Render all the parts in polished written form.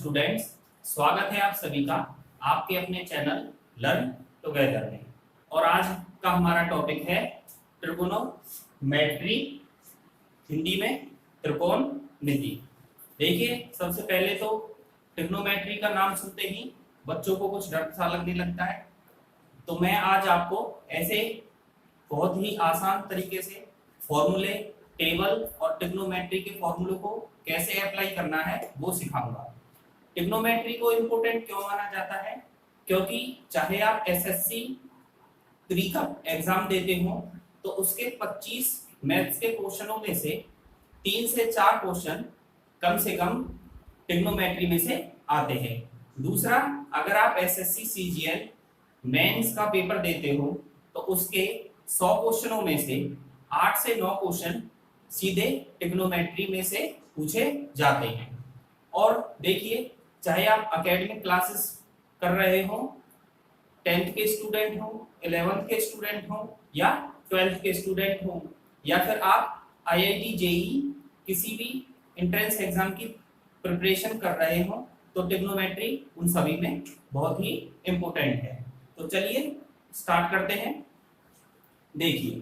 Students, स्वागत है आप सभी का आपके अपने चैनल लर्न टुगेदर में। और आज का हमारा टॉपिक है ट्रिगोनोमेट्री, हिंदी में त्रिकोणमिति। देखिए, सबसे पहले तो ट्रिगोनोमेट्री का नाम सुनते ही बच्चों को कुछ डर सा लगने लगता है, तो मैं आज आपको ऐसे बहुत ही आसान तरीके से फॉर्मूले, टेबल और ट्रिग्नोमेट्री के फॉर्मूलों को कैसे अप्लाई करना है वो सिखाऊंगा। ट्रिग्नोमेट्री को इम्पोर्टेंट क्यों माना जाता है? क्योंकि चाहे आप एसएससी प्री का एग्जाम देते हो तो उसके 25 मैथ्स के क्वेश्चनों में से 3 से 4 क्वेश्चन कम से कम ट्रिग्नोमेट्री में से आते हैं। दूसरा, अगर आप एसएससी सीजीएल मेंस का पेपर देते हो तो उसके 100 क्वेश्चनों में से 8 से 9 क्वेश्चन सीधे ट्रिग्नोमेट्री में से पूछे जाते हैं। और देखिए, चाहे आप एकेडमिक क्लासेस कर रहे हो, 10th के स्टूडेंट हो, 11th के स्टूडेंट हो या 12th के स्टूडेंट हो, या फिर आप आईआईटी जेईई किसी भी एंट्रेंस एग्जाम की प्रिपरेशन कर रहे हो, तो ट्रिग्नोमेट्री उन सभी में बहुत ही इंपॉर्टेंट है। तो चलिए स्टार्ट करते हैं। देखिए,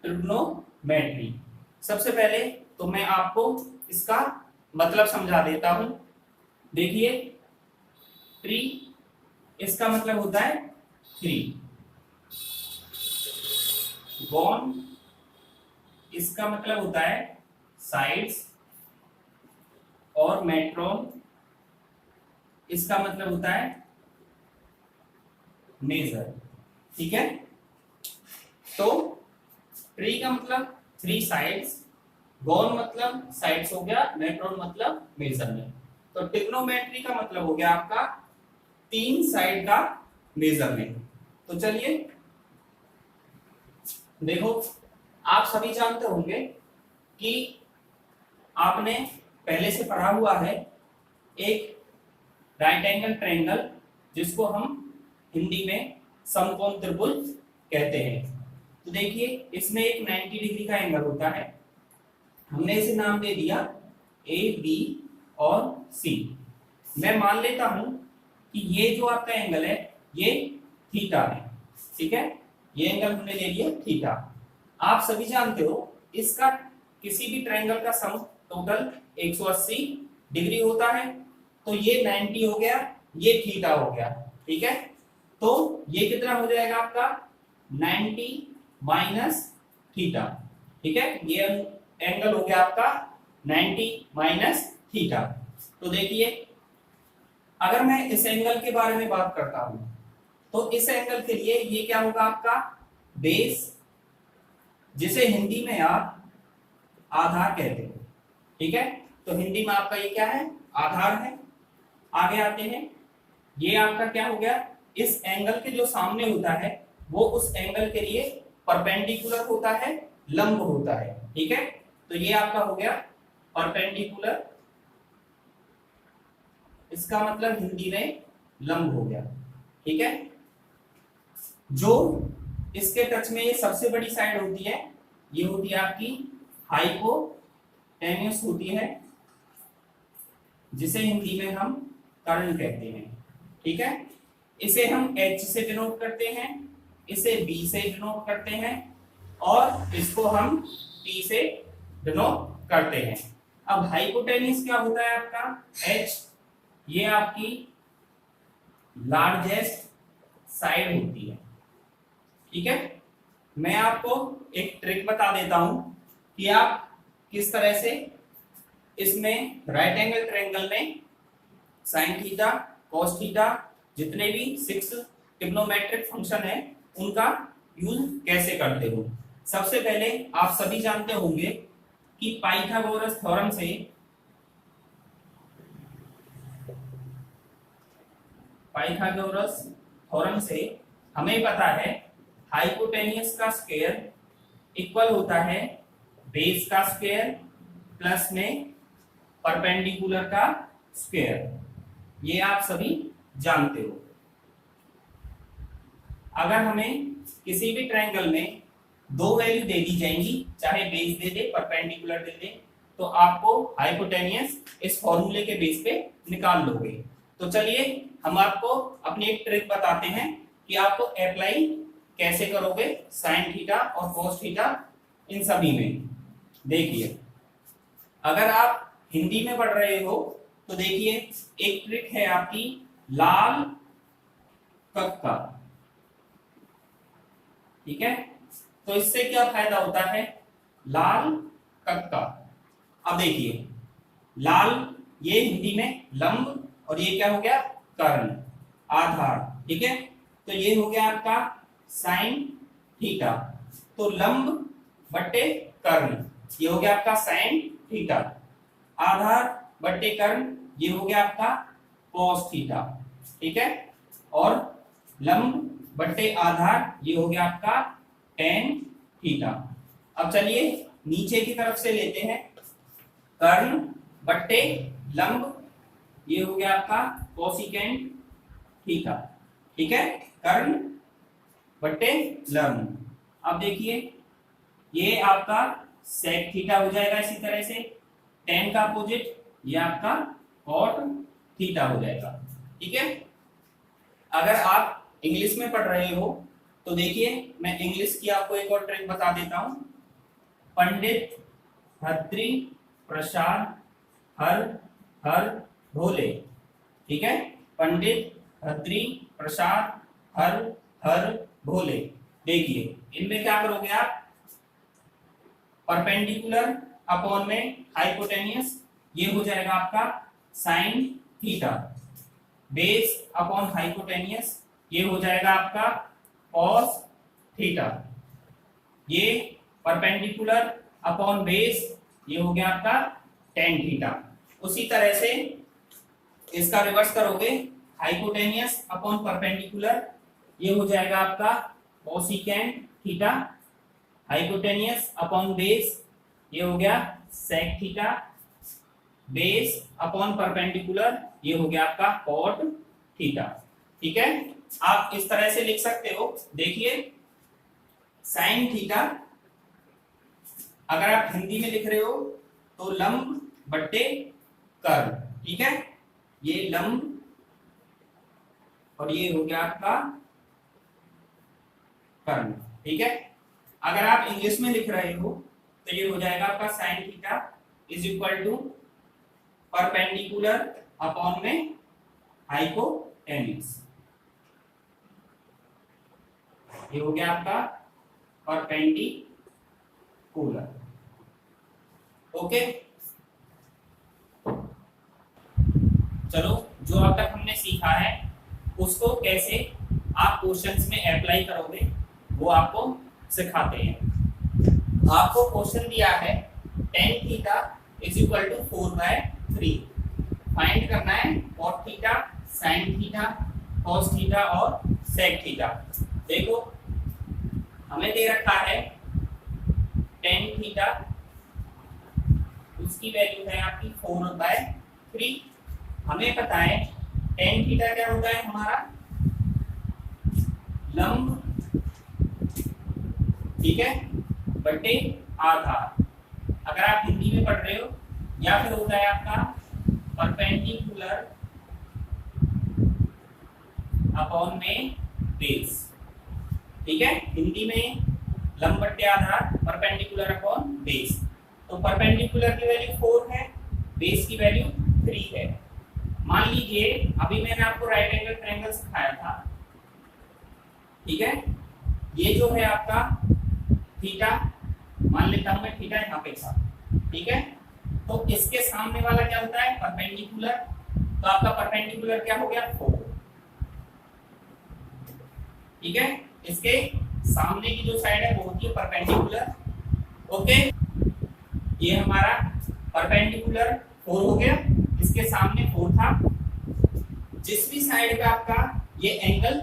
ट्रिग्नोमेट्री, सबसे पहले तो मैं आपको इसका मतलब समझा देता हूं। देखिए, ट्री इसका मतलब होता है 3, गॉन इसका मतलब होता है साइड्स, और मेट्रोन इसका मतलब होता है मेजर। ठीक है, तो ट्री का मतलब 3 साइड्स, गॉन मतलब साइड्स हो गया, मेट्रोन मतलब मेजरमेंट। तो ट्रिग्नोमेट्री का मतलब हो गया आपका 3 साइड का मेजरमेंट। तो चलिए देखो, आप सभी जानते होंगे कि आपने पहले से पढ़ा हुआ है एक राइट एंगल ट्रायंगल, जिसको हम हिंदी में समकोण त्रिभुज कहते हैं। तो देखिए, इसमें एक 90 डिग्री का एंगल होता है। हमने इसे नाम दे दिया ए, बी और सी। मैं मान लेता हूं कि ये जो आपका एंगल है ये थीटा है। ठीक है, ये एंगल हमने ले लिया थीटा। आप सभी जानते हो इसका किसी भी ट्रायंगल का सम टोटल 180 डिग्री होता है। तो ये 90 हो गया, ये थीटा हो गया। ठीक है, तो ये कितना हो जाएगा आपका 90 माइनस थीटा। ठीक है, ये एंगल हो गया आपका 90 माइनस थीटा। तो देखिए, अगर मैं इस एंगल के बारे में बात करता हूं तो इस एंगल के लिए ये क्या होगा आपका बेस, जिसे हिंदी में आप आधार कहते हो। ठीक है, तो हिंदी में आपका ये क्या है, आधार है। आगे आते हैं, ये आपका क्या हो गया, इस एंगल के जो सामने होता है वो उस एंगल के लिए परपेंडिकुलर होता है, लंब होता है। ठीक है, तो ये आपका हो गया परपेंडिकुलर, इसका मतलब हिंदी में लंब हो गया। ठीक है, जो इसके टच में ये सबसे बड़ी साइड होती है, ये होती है आपकी हाइपोटेन्यूस होती है, जिसे हिंदी में हम कर्ण कहते हैं। ठीक है, इसे हम H से डिनोट करते हैं, इसे B से डिनोट करते हैं, और इसको हम T से डिनोट करते हैं। अब हाइपोटेन्यूस क्या होता है आपका H, ये आपकी लार्जेस्ट साइड होती है। ठीक है, मैं आपको एक ट्रिक बता देता हूं कि आप किस तरह से इसमें राइट एंगल ट्रायंगल में साइन थीटा, कॉस थीटा, जितने भी 6 ट्रिग्नोमेट्रिक फंक्शन है उनका यूज कैसे करते हो। सबसे पहले आप सभी जानते होंगे कि पाइथागोरस थ्योरम से हमें पता है हाइपोटेन्यूस का स्क्वायर इक्वल होता है बेस का स्क्वायर प्लस में परपेंडिकुलर का स्क्वायर। ये आप सभी जानते हो। अगर हमें किसी भी ट्रायंगल में 2 वैल्यू दे दी जाएंगी, चाहे बेस दे दे, परपेंडिकुलर दे दे, तो आपको हाइपोटेनियस इस फॉर्मूले के बेस पे निकाल लोगे। तो चलिए हम आपको अपनी एक ट्रिक बताते हैं कि आपको अप्लाई कैसे करोगे साइन थीटा और कॉस थीटा इन सभी में। देखिए अगर आप हिंदी में पढ़ रहे हो तो देखिए एक ट्रिक है आपकी लाल कक्का, ठीक है। तो इससे क्या फायदा होता है, लाल कक्का। अब देखिए लाल ये हिंदी में लंब और ये क्या हो गया कर्ण आधार, ठीक है। तो ये हो गया आपका साइन थीटा, तो लंब बट्टे कर्ण ये हो गया आपका साइन थीटा, आधार बट्टे कर्ण ये हो गया आपका कॉस थीटा, ठीक है। और लंब बट्टे आधार ये हो गया आपका टेन थीटा। अब चलिए नीचे की तरफ से लेते हैं, कर्ण बट्टे लंब ये हो गया आपका कोसिकेंट थीटा, ठीक है। कर्ण बट्टे लंब। अब देखिए ये आपका सेक थीटा हो जाएगा, इसी तरह से टेन का अपोजिट ये आपका कॉट थीटा हो जाएगा, ठीक है। अगर आप इंग्लिश में पढ़ रहे हो तो देखिए मैं इंग्लिश की आपको एक और ट्रिक बता देता हूं। पंडित हत्री प्रसाद हर हर भोले, ठीक है। पंडित हत्री प्रसाद हर हर भोले। देखिए इनमें क्या करोगे आप, परपेंडिकुलर अपॉन में हाइपोटेनियस ये हो जाएगा आपका sine theta, base upon hypotenuse ये हो जाएगा आपका कॉस थीटा, ये परपेंडिकुलर अपॉन बेस ये हो गया आपका टेन थीटा। उसी तरह से इसका रिवर्स करोगे, हाइपोटेनियस अपॉन परपेंडिकुलर ये हो जाएगा आपका cosecant theta, hypotenuse upon base ये हो गया sec theta, base upon perpendicular ये हो गया आपका कॉट थीटा, ठीक है। आप इस तरह से लिख सकते हो। देखिए साइन थीटा अगर आप हिंदी में लिख रहे हो तो लंब बट्टे कर्ण, ठीक है। ये लंब और ये हो गया आपका कर्ण, ठीक है। अगर आप इंग्लिश में लिख रहे हो तो ये हो जाएगा आपका sine theta is equal to perpendicular upon में हाइपोटेनियस, ये हो गया आपका परपेंडिकुलर, ओके। चलो जो अब तक हमने सीखा है उसको कैसे आप क्वेश्चंस में अप्लाई करोगे वो आपको सिखाते हैं। आपको क्वेश्चन दिया है tan theta is equal to 4/3, find करना है cot theta, sin theta, cos theta और sec थीटा। देखो हमें दे रखा है tan थीटा, उसकी वैल्यू है आपकी 4/3। हमें पता है tan थीटा क्या होता है हमारा लंब, ठीक है, बटे आधार। अगर आप हिंदी में पढ़ रहे हो या फिर होता है आपका परपेंडिकुलर अपॉन में बेस, ठीक है। हिंदी में लंब बटे आधार, परपेंडिकुलर अपॉन बेस। तो परपेंडिकुलर की वैल्यू 4 है, बेस की वैल्यू 3 है। मान लीजिए अभी मैंने आपको राइट एंगल ट्रायंगल सिखाया था, ठीक है। ये जो है आपका थीटा, मान लेता हूं मैं थीटा यहाँ पे था, ठीक है। तो इसके सामने वाला क्या होता है परपेंडिकुलर, तो आपका परपेंडिकुलर क्या हो गया 4, ठीक है। इसके सामने की जो साइड है वो होती है परपेंडिकुलर, ओके। ये हमारा परपेंडिकुलर 4 हो गया, इसके सामने 4 था। जिस भी साइड पे आपका ये एंगल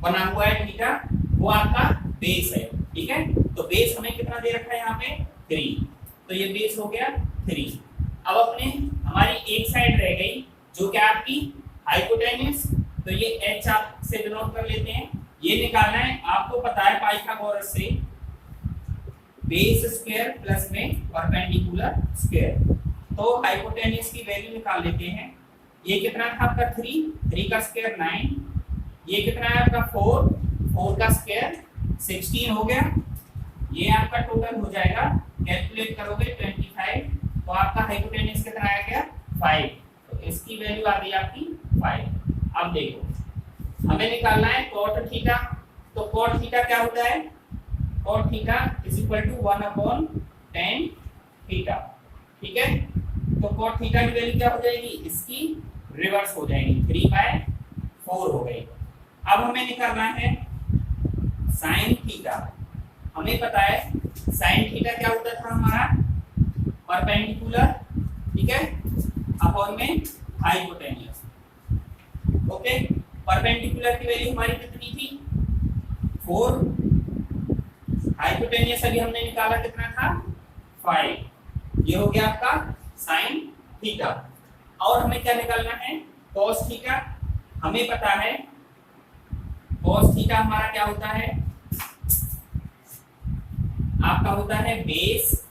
बना हुआ है थीटा वो आपका बेस है, ठीक है। तो बेस हमें कितना दे रखा है यहाँ पे 3, तो ये बेस हो गया 3। अब अपने हमारी एक साइड रह गई जो क्या आपकी हाइपोटेन्यूस, तो ये h आप से डिनोट कर लेते हैं। ये निकालना है, आपको पता है पाइथागोरस से बेस स्क्वायर प्लस में परपेंडिकुलर स्क्वायर। तो हाइपोटेन्यूज की वैल्यू निकाल लेते हैं। ये कितना था आपका 3 का स्क्वायर 9, ये कितना है आपका 4 का स्क्वायर 16 हो गया। ये आपका टोटल हो जाएगा, कैलकुलेट करोगे 25, तो आपका हाइपोटेन्यूज कितना आ गया 5। तो इसकी वैल्यू आ गई आपकी 5। अब देखो हमें निकालना है cot थीटा। तो cot थीटा क्या होता है, cot theta is equal to 1/tan theta. ठीक है, तो cot थीटा की वैल्यू क्या हो जाएगी, इसकी रिवर्स हो जाएगी, 3/4 हो गई। अब हमें निकालना है sin थीटा। हमें पता है sin थीटा क्या होता था हमारा, परपेंडिकुलर, ठीक है, अपॉन में हाइपोटेन्यूज। ओके, परपेंडिकुलर की वैल्यू हमारी कितनी थी 4, हाइपोटेन्यूज अभी हमने निकाला कितना था 5। ये हो गया आपका sin थीटा। और हमें क्या निकालना है cos थीटा। हमें पता है cos थीटा हमारा क्या होता है, आपका होता है बेस,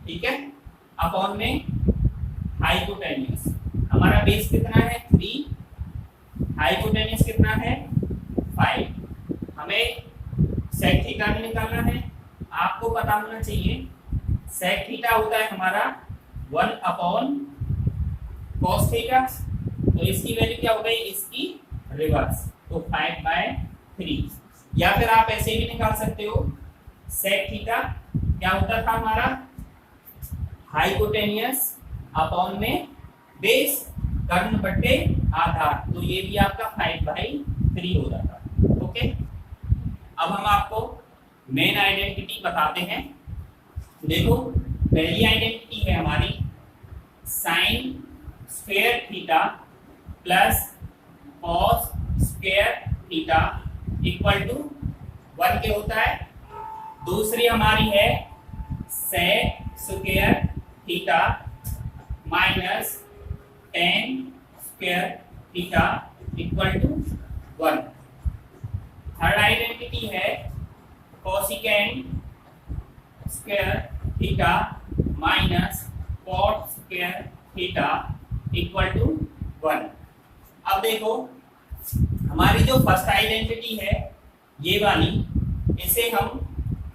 ठीक है, अपॉन में हाइपोटेन्यूज। हमारा बेस कितना है 3, हाइपोटेन्यूज कितना है 5। हमें sec थीटा भी निकालना है। आपको पता होना चाहिए sec थीटा होता है हमारा 1/cos थीटा। तो इसकी वैल्यू क्या हो गई, इसकी रिवर्स, तो 5/3। या फिर आप ऐसे भी निकाल सकते हो, sec थीटा क्या होता था हमारा, हाइपोटेन्यूज अपॉन में बेस कर्ण बट्टे आधार, तो ये भी आपका 5/3 हो जाता। ओके, अब हम आपको मेन आइडेंटिटी बताते हैं। देखो पहली आइडेंटिटी है हमारी sin square theta plus cos square theta equal to 1 के होता है। दूसरी हमारी है sec square theta minus tan square theta equal to 1। Third identity है cosecant square theta minus cot square theta equal to 1। अब देखो हमारी जो फर्स्ट आइडेंटिटी है ये वाली, इसे हम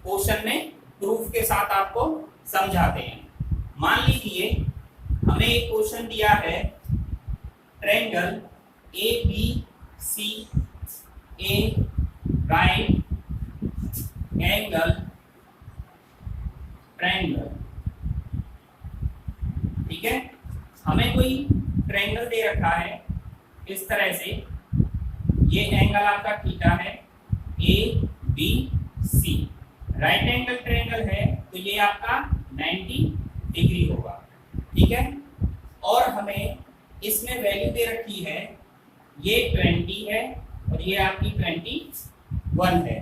क्वेश्चन में प्रूफ के साथ आपको समझाते हैं। मान लीजिए हमें एक क्वेश्चन दिया है, ट्रायंगल ABC ए राइट एंगल ट्रायंगल, ठीक है। हमें कोई ट्रायंगल दे रखा है इस तरह से, ये एंगल आपका थीटा है, ABC राइट एंगल ट्रायंगल है, तो ये आपका 90 डिग्री होगा, ठीक है। और हमें इसमें वैल्यू दे रखी है, ये 20 है और ये आपकी 21 है।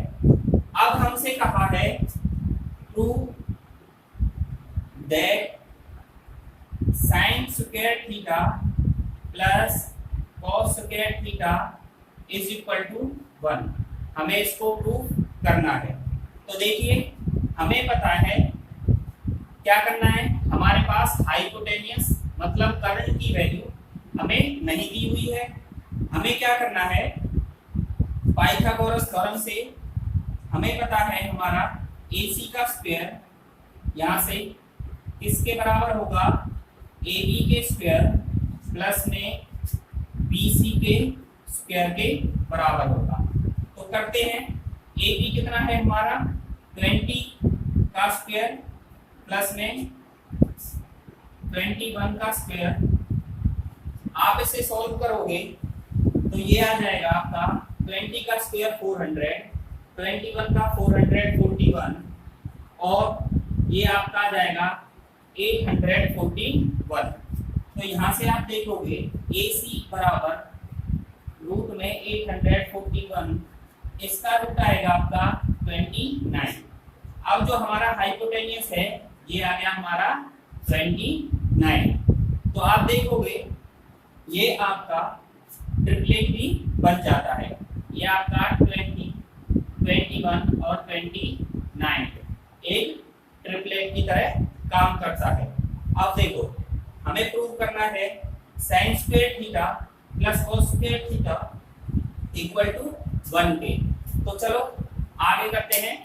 अब हमसे कहा है prove that sin square theta plus cos square theta is equal to 1। हमें इसको प्रूव करना है। तो देखिए हमें पता है क्या करना है, हमारे पास हाइपोटेनियस मतलब कर्ण की वैल्यू हमें नहीं दी हुई है। हमें क्या करना है, पाइथागोरस थ्योरम से हमें पता है हमारा AC का स्क्वायर यहाँ से किसके बराबर होगा, AB के स्क्वायर प्लस में BC के स्क्वायर के बराबर होगा। तो करते हैं, AB कितना है हमारा 20 का स्क्वायर प्लस में 21 का स्क्वायर। आप इसे सॉल्व करोगे तो ये आ जाएगा आपका 20 का स्क्वायर 400, 21 का 441 और ये आपका आ जाएगा 841। तो यहाँ से आप देखोगे AC बराबर रूट में 841, इसका रूट आएगा आपका 29। अब जो हमारा हाइपोटेनियस है ये आ गया हमारा 29। तो आप देखोगे ये आपका ट्रिपलेट भी बन जाता है, ये आपका 20, 21 और 29 एक ट्रिपलेट की तरह काम करता है। अब देखो हमें प्रूव करना है sin square theta plus cos square theta equal to 1k। तो चलो आगे करते हैं,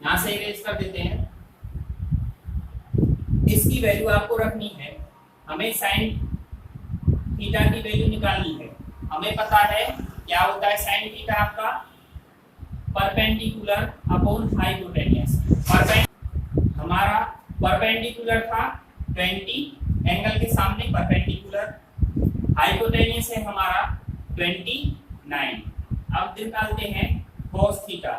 यहां से इरेज कर देते हैं। इसकी वैल्यू आपको रखनी है, हमें sin थीटा की वैल्यू निकालनी है। हमें पता है क्या होता है sin थीटा आपका परपेंडिकुलर अपॉन हाइपोटेन्यूज। हमारा परपेंडिकुलर था 20 एंगल के सामने परपेंडिकुलर, हाइपोटेन्यूज है हमारा 29। अब निकालते हैं cos थीटा।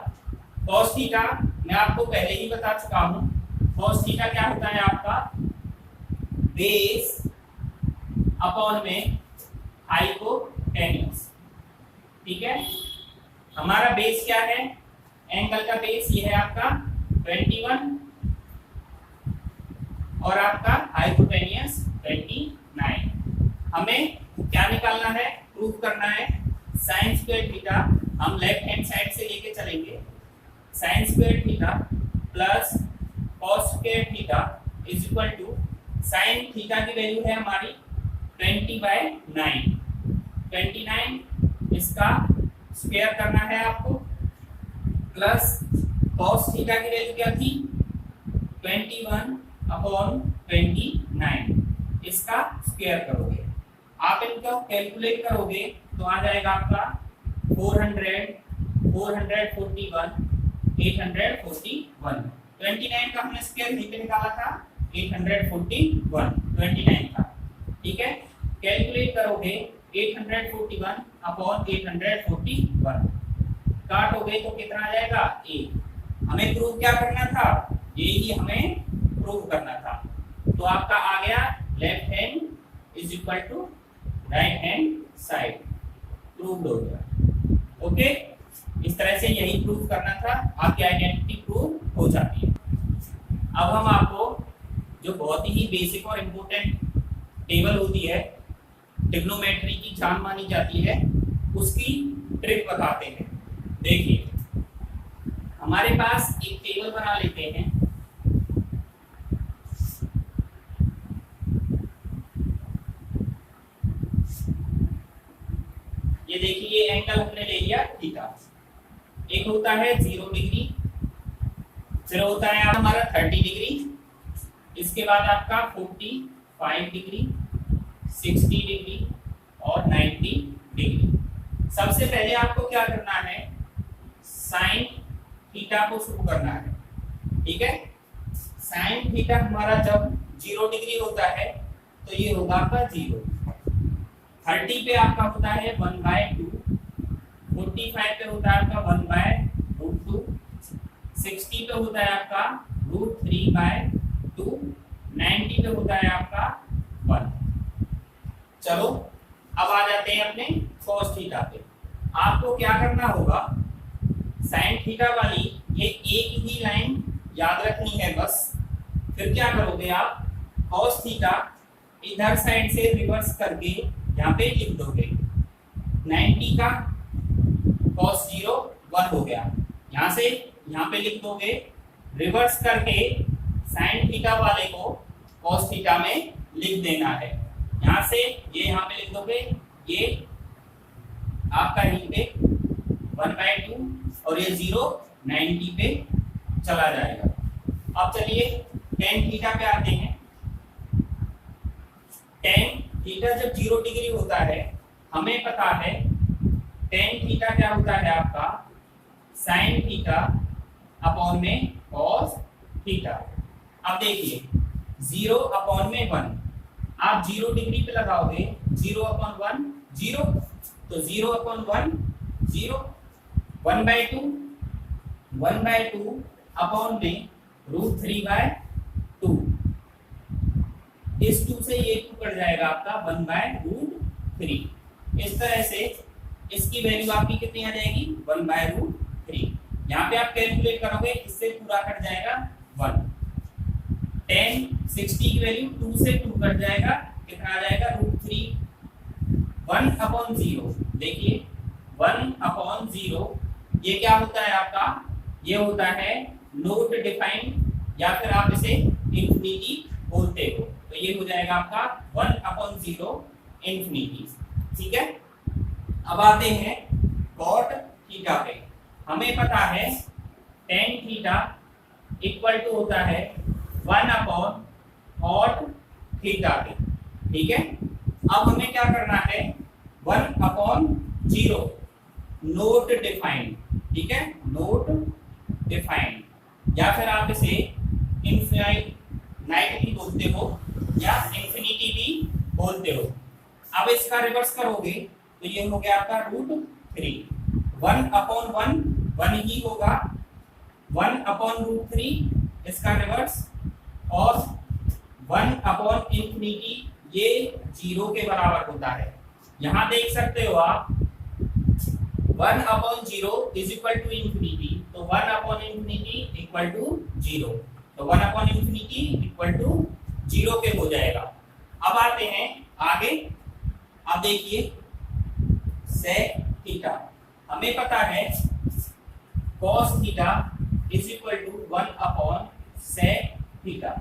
cos थीटा मैं आपको पहले ही बता चुका हूं, cos थीटा क्या होता है आपका बेस अपॉन में हाइपोटेन्यूज। ठीक है, हमारा बेस क्या है, एंगल का बेस ये है आपका 21 और आपका हाइपोटेन्यूज 29। हमें क्या निकालना है, प्रूव करना है sin स्क्वायर थीटा। हम लेफ्ट हैंड साइड से लेके चलेंगे, sin square theta plus cos square theta is equal to sin theta की वैल्यू है हमारी 20/9, 29 इसका स्क्वायर करना है आपको, प्लस cos थीटा की वैल्यू क्या थी 21/29, इसका स्क्वायर करोगे। आप इनका कैलकुलेट करोगे तो आ जाएगा आपका 400, 441, 841। 29 का हमने स्क्वायर यहीं पे निकाला था, 841 29 का। ठीक है, कैलकुलेट करोगे 841 अपॉन 841 काटोगे तो कितना आ जाएगा 1। हमें प्रूव क्या करना था, यही हमें प्रूव करना था। तो आपका आ गया left hand is equal to right hand side, proved हो गया। ओके, इस तरह से यही प्रूव करना था, आपकी आइडेंटिटी प्रूव हो जाती है। अब हम आपको जो बहुत ही बेसिक और इम्पोर्टेंट टेबल होती है, ट्रिग्नोमेट्री की जान मानी जाती है, उसकी ट्रिक बताते हैं। देखिए हमारे पास एक टेबल बना लेते हैं। ये देखिए ये एंगल हमने ले लिया थीटा, एक होता है 0 डिग्री, फिर होता है हमारा 30 डिग्री, इसके बाद आपका 45 डिग्री, 60 डिग्री और 90 डिग्री। सबसे पहले आपको क्या करना है, साइन थीटा को शुरू करना है। ठीक है, साइन थीटा हमारा जब 0 डिग्री होता है तो ये होगा आपका 0, 30 पे आपका होता है 1/2, 45 पे होता है आपका 1/√2, 60 पे होता है आपका √3/2, 90 पे होता है आपका 1। चलो अब आ जाते हैं अपने cos थीटा पे। आपको क्या करना होगा, साइन थीटा वाली ये एक ही लाइन याद रखनी है बस। फिर क्या करोगे आप, cos थीटा इधर साइड से रिवर्स करके यहाँ पे लिख दोगे, 90 का cos 0 1 हो गया, यहाँ से यहाँ पे लिख दोगे, रिवर्स करके साइन थीटा वाले को cos थीटा में लिख देना है। यहाँ से ये यहाँ पे लिख दोगे, ये आपका यहीं पे 1/2 और ये 0 90 पे चला जाएगा। अब चलिए tan थीटा पे आते हैं। tan थीटा जब 0 डिग्री होता है, हमें पता है tan थीटा क्या होता है आपका sin थीटा अपॉन में cos थीटा। अब देखिए 0/1, आप 0 डिग्री पे लगाओगे 0/1 0, तो 0/1 0, 1/2 1/2 अपॉन में √3/2, इस 2 से ये 2 कट जाएगा आपका 1/√3। इस तरह से इसकी वैल्यू आपकी कितनी आ जाएगी 1/√3। यहाँ पे आप कैलकुलेट करोगे, इससे पूरा कट जाएगा 1। tan 60 की वैल्यू 2 से 2 कट जाएगा, कितना आ जाएगा √3। 1/0 देखिए 1/0 ये क्या होता है आपका, ये होता है नोट डिफाइंड या फिर आप इसे इंफिनिटी बोलते हो। तो ये हो जाएगा आपका 1/0 इंफिनिटी। ठीक है, अब आते हैं कॉट थीटा पे। हमें पता है टेन थीटा इक्वल टू होता है 1/कॉट थीटा के। ठीक है, अब हमें क्या करना है, 1/0 नोट डिफाइंड। ठीक है, नोट डिफाइंड, या फिर आप इसे इनफाइनाइट भी बोलते हो या इंफिनिटी भी बोलते हो। अब इसका रिवर्स करोगे तो ये हो गया आपका √3। 1/1 1 ही होगा, 1/√3 इसका रिवर्स, और 1/इंफिनिटी ये 0 के बराबर होता है। यहां देख सकते हो आप 1/0 इज इक्वल टू इंफिनिटी, तो 1/इंफिनिटी इक्वल टू 0, तो 1/इंफिनिटी इक्वल टू 0 के हो जाएगा। अब आते हैं आगे, अब देखिए सेक थीटा। हमें पता है cos theta is equal to 1/सेक थीटा।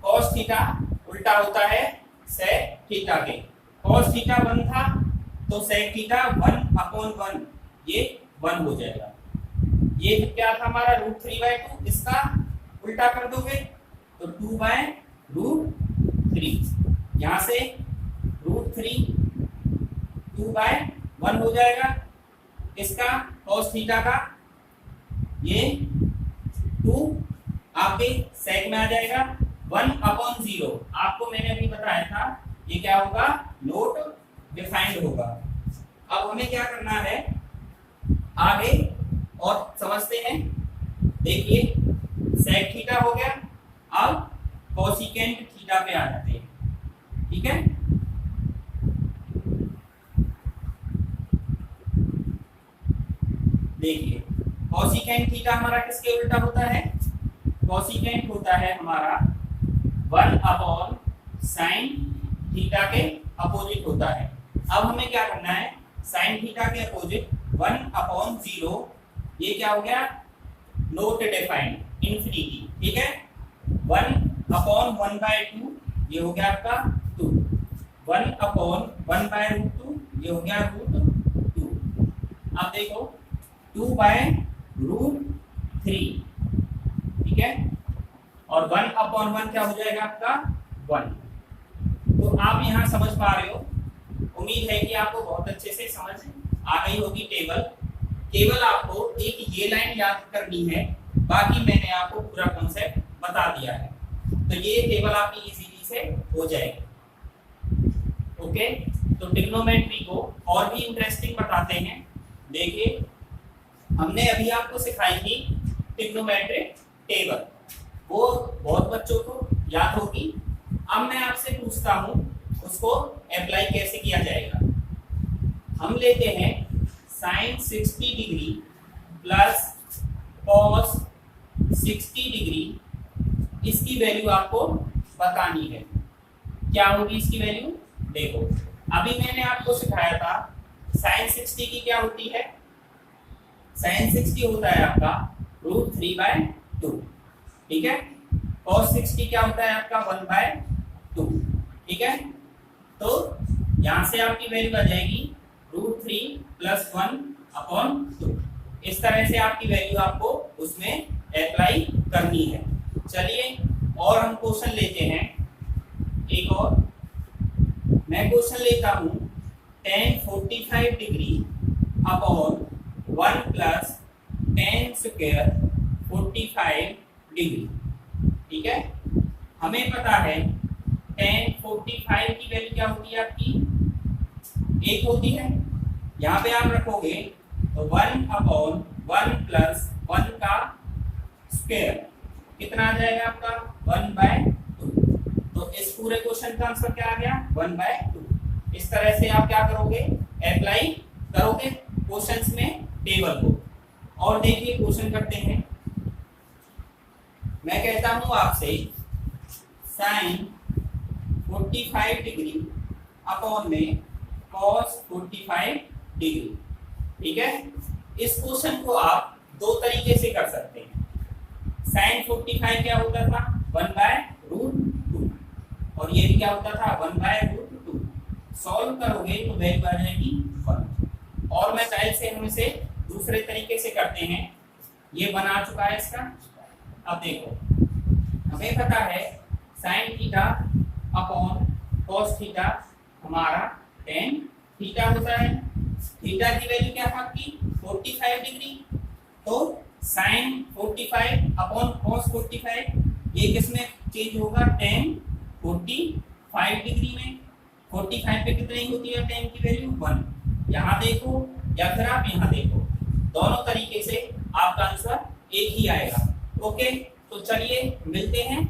cos थीटा उल्टा होता है सेक थीटा के। cos थीटा 1 था तो सेक थीटा 1/1 ये 1 हो जाएगा। ये क्या था हमारा √3/2, इसका उल्टा कर दोगे तो 2/√3, यहां से √3 2/1 हो जाएगा। इसका cos थीटा का ये 2 आपके सेक में आ जाएगा। 1/0 आपको मैंने अभी बताया था ये क्या होगा, नोट डिफाइंड होगा। अब हमें क्या करना है आगे और समझते हैं। देखिए सेक थीटा हो गया, अब कोसिकेंट थीटा पे आ जाते हैं। ठीक है, देखिए कोसिकेंट थीटा हमारा किसके उल्टा होता है, कोसिकेंट होता है हमारा 1/sin थीटा के अपोजिट होता है। अब हमें क्या करना है, sin थीटा के अपोजिट 1/0, ये क्या हो गया, नोट डिफाइंड इंफिनिटी। ठीक है, 1/1/2 ये हो गया आपका 2, 1/1/√2 ये हो गया √2। अब देखो 2/√3। ठीक है, और 1/1 क्या हो जाएगा आपका 1। तो आप यहाँ समझ पा रहे हो, उम्मीद है कि आपको बहुत अच्छे से समझ आ गई होगी टेबल। केवल आपको एक ये लाइन याद करनी है, बाकी मैंने आपको पूरा कॉन्सेप्ट बता दिया है, तो ये टेबल आपकी इजीली से हो जाएगी। ओके, तो ट्रिग्नोमेट्री को और भी इंटरेस्टिंग बताते हैं। देखिए हमने अभी आपको सिखाई थी ट्रिग्नोमेट्रिक टेबल, वो बहुत बच्चों को याद होगी। अब मैं आपसे पूछता हूँ उसको अप्लाई कैसे किया जाएगा। हम लेते हैं sin 60 degree plus cos 60 degree, इसकी वैल्यू आपको बतानी है। क्या होगी इसकी वैल्यू, देखो अभी मैंने आपको सिखाया था sin 60 की क्या होती है, sin 60 होता है आपका √3/2। ठीक है, cos 60 क्या होता है आपका 1/2। ठीक है, तो यहां से आपकी वैल्यू आ जाएगी √3 + 1/2। इस तरह से आपकी वैल्यू आपको उसमें अप्लाई करनी है। चलिए और हम क्वेश्चन लेते हैं एक और। मैं क्वेश्चन लेता हूं tan 45 degree upon 1 + tan square 45 degree. ठीक है, हमें पता है tan 45 की वैल्यू क्या होती है आपकी, 1 होती है। यहाँ पे आप रखोगे तो 1/1 + 1 का स्क्वायर कितना आ जाएगा आपका 1/2। तो इस पूरे क्वेश्चन का आंसर क्या आ गया 1/2। इस तरह से आप क्या करोगे, अप्लाई करोगे क्वेश्चंस में टेबल को। और देखिए क्वेश्चन करते हैं। मैं कहता हूं आपसे sin 45 डिग्री अपॉन में cos 45 डिग्री। ठीक है, इस क्वेश्चन को आप दो तरीके से कर सकते हैं। साइन 45 क्या होता था 1/√2 और ये भी क्या होता था 1/√2। सॉल्व करोगे तो वैल्यू आ जाएगी 1। और मैं पहले से हम इसे दूसरे तरीके से करते हैं। ये 1 आ चुका है इसका। अब देखो हमें पता है sine theta upon cos theta हमारा tan थीटा होता है। थीटा की वैल्यू क्या था आपकी 45 डिग्री, तो साइन 45 अपॉन कॉस 45 ये किस में चेंज होगा tan 45 डिग्री में। 45 पे कितनी होती है tan की वैल्यू 1। यहाँ देखो या फिर आप यहाँ देखो, दोनों तरीके से आपका आंसर एक ही आएगा। ओके, तो चलिए मिलते हैं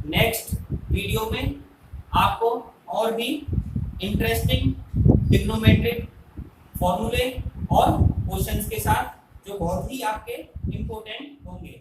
नेक्स्ट वीडियो में। आपको और भी इंटरेस्टिंग ट्रिग्नोमेट्रिक फॉर्मूले और क्वेश्चंस के साथ जो बहुत ही आपके इम्पोर्टेंट होंगे।